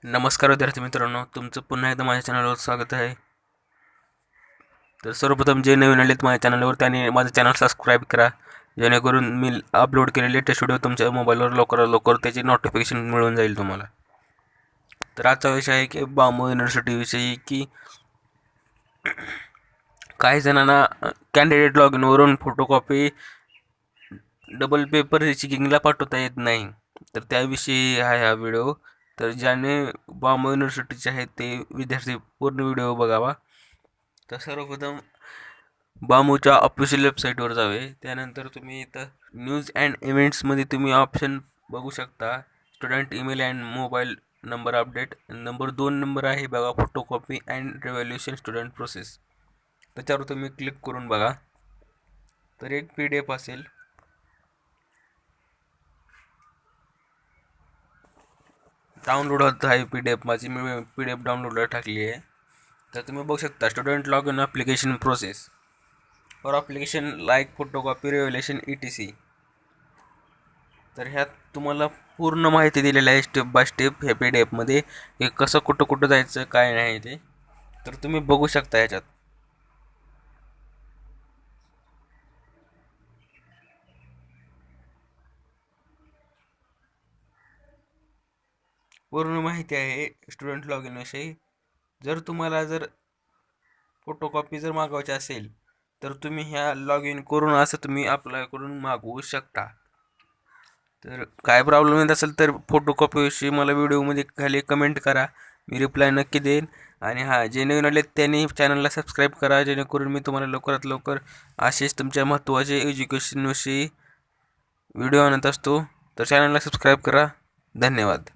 नमस्कार विद्यार्थी मित्रांनो, तुमचं पुन्हा एकदा माझ्या चॅनलवर स्वागत आहे. तर सर्वप्रथम जे नवीन आलेत माझ्या चॅनलवर त्यांनी माझं चॅनल सबस्क्राईब करा, जेणेकरून मी अपलोड केलेले लेटेस्ट व्हिडिओ तुमच्या मोबाईलवर लवकरात लवकर त्याची नोटिफिकेशन मिळून जाईल तुम्हाला. तर आजचा विषय आहे की बांबू युनिव्हर्सिटीविषयी, की काही जणांना कॅन्डिडेट लॉग इनवरून फोटोकॉपी डबल पेपर चेकिंगला पाठवता येत नाही. तर त्याविषयी आहे हा व्हिडिओ. तर ज्याने बांबू युनिव्हर्सिटीचे आहेत ते विद्यार्थी पूर्ण व्हिडिओ बघावा. तर सर्वप्रथम बांबूच्या ऑफिशियल वेबसाईटवर जावे. त्यानंतर तुम्ही इथं न्यूज अँड इव्हेंट्समध्ये तुम्ही ऑप्शन बघू शकता, student email and mobile number update. Number 2 number आहे बघा, photocopy and revaluation student process. त्याच्यावर तुम्ही क्लिक करून बघा. तर एक PDF असेल, डाउनलोड होत आहे PDF. माझी मी PDF डाउनलोडला टाकली आहे. तर तुम्ही बघू शकता student log in application process for application like photocopy revaluation ETC. तर ह्यात तुम्हाला पूर्ण माहिती दिलेली आहे स्टेप बाय स्टेप ह्या PDFमध्ये, की कसं कुठं कुठं जायचं काय नाही ते. तर तुम्ही बघू शकता ह्याच्यात. पूर्ण माहिती आहे स्टुडंट लॉग इन विषयी. जर फोटोकॉपी मागवायची असेल तर तुम्ही ह्या लॉग इन करून असं तुम्ही अप्लाय करून मागवू शकता. तर काय प्रॉब्लेम येत असेल तर फोटोकॉपीविषयी मला व्हिडिओमध्ये खाली कमेंट करा, मी रिप्लाय नक्की देईन. आणि जे नवीन आले त्यांनी चॅनलला सबस्क्राईब करा, जेणेकरून मी तुम्हाला लवकरात लवकर असेच तुमच्या महत्त्वाचे एज्युकेशनविषयी व्हिडिओ आणत असतो. तर चॅनलला सबस्क्राईब करा. धन्यवाद.